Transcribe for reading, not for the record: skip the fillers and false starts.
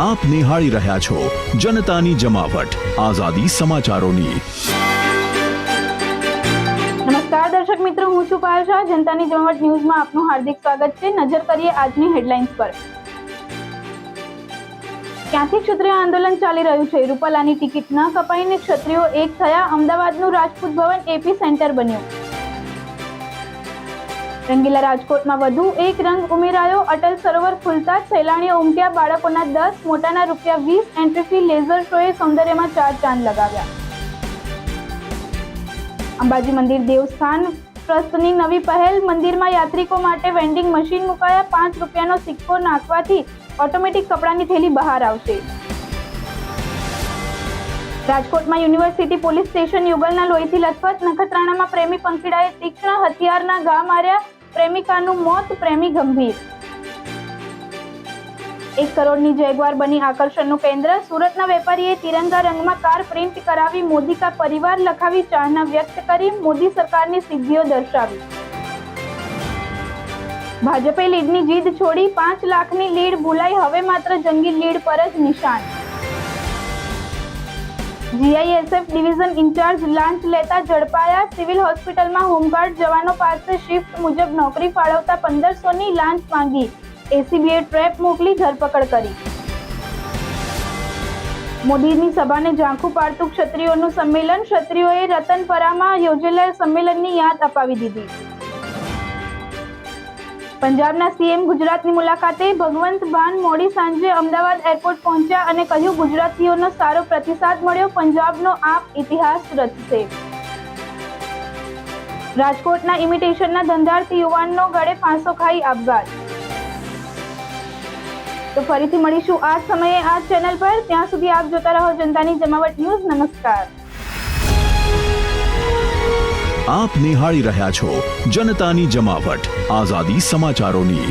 આપ નિહાળી રહ્યા છો જનતાની જમાવટ આઝાદી સમાચારોની। નમસ્કાર દર્શક મિત્રો, હું છું પાયલ શાહ। જનતાની જમાવટ ન્યૂઝમાં આપનું હાર્દિક સ્વાગત છે। નજર કરીએ આજની હેડલાઇન્સ પર। ક્યાંથી ક્ષત્રિય આંદોલન ચાલી રહ્યું છે? રૂપાલાની ટિકિટ ન કપાઈને ક્ષત્રિયો એક થયા। અમદાવાદનું રાજપૂત ભવન એપી સેન્ટર બન્યું। રંગીલા રાજકોટમાં વધુ એક રંગ ઉમેરાયો। અટલ સરોવર ખુલતા સહેલાણીઓ ઉમટ્યા। બાળકોના 10, મોટાના ₹20 એન્ટ્રી ફી। લેઝર શોએ સૌંદર્યમાં 4 ચાંદ લગાવ્યા। અંબાજી મંદિર દેવસ્થાન ટ્રસ્ટની નવી પહેલ। મંદિરમાં યાત્રિકો માટે વેન્ડિંગ મશીન મુકાયા। ₹5નો સિક્કો નાખવાથી ઓટોમેટિક કપડાની થેલી બહાર આવશે। રાજકોટમાં યુનિવર્સિટી પોલીસ સ્ટેશન યુગલના લોહીથી લથપથ। નખત્રાણામાં પ્રેમી પંખીડાએ તીક્ષ્ણ હથિયારના ઘા માર્યા। પ્રેમિકાનું મોત, પ્રેમી ગંભીર। 1 કરોડની જેગવાર બની આકર્ષણનું કેન્દ્ર। સુરતના વેપારીએ તિરંગા રંગમાં કાર પ્રિન્ટ કરાવી। મોદી કા પરિવાર લખાવી ચાહના વ્યક્ત કરી। મોદી સરકારની સિદ્ધિઓ દર્શાવી। ભાજપે લીડની જીદ છોડી। 5 લાખની લીડ ભૂલાઈ। હવે માત્ર જંગી લીડ પર જ નિશાન। જીઆઈએસએફ ડિવિઝન ઇન્ચાર્જ લાંચ લેતા ઝડપાયા। સિવિલ હોસ્પિટલમાં હોમગાર્ડ જવાનો પાસે શિફ્ટ મુજબ નોકરી ફાળવતા 1500ની લાંચ માંગી। એસીબીએ ટ્રેપ મોકલી ધરપકડ કરી। મોદીની સભાને ઝાંખું પાડતું ક્ષત્રિયોનું સંમેલન। ક્ષત્રિયોએ રતનપરામાં યોજેલા સંમેલનની યાદ અપાવી દીધી। પંજાબના સીએમ ગુજરાતની મુલાકાતે। ભગવંત માન મોડી સાંજે અમદાવાદ એરપોર્ટ પહોંચ્યા અને કહ્યું ગુજરાતીઓનો સારો પ્રતિસાદ મળ્યો। પંજાબનો આપ ઇતિહાસ રચશે। રાજકોટના ઇમિટેશનના ધંધાર્થી યુવાનનો ગળે ફાંસો ખાઈ આપઘાત। તો ફરીથી મળીશું આ જ સમયે આ ચેનલ પર। ત્યાં સુધી આપ જોતા રહો જનતાની જમાવટ ન્યૂઝ। નમસ્કાર। આપ નિહાળી રહ્યા છો જનતાની જમાવટ આઝાદી સમાચારોની।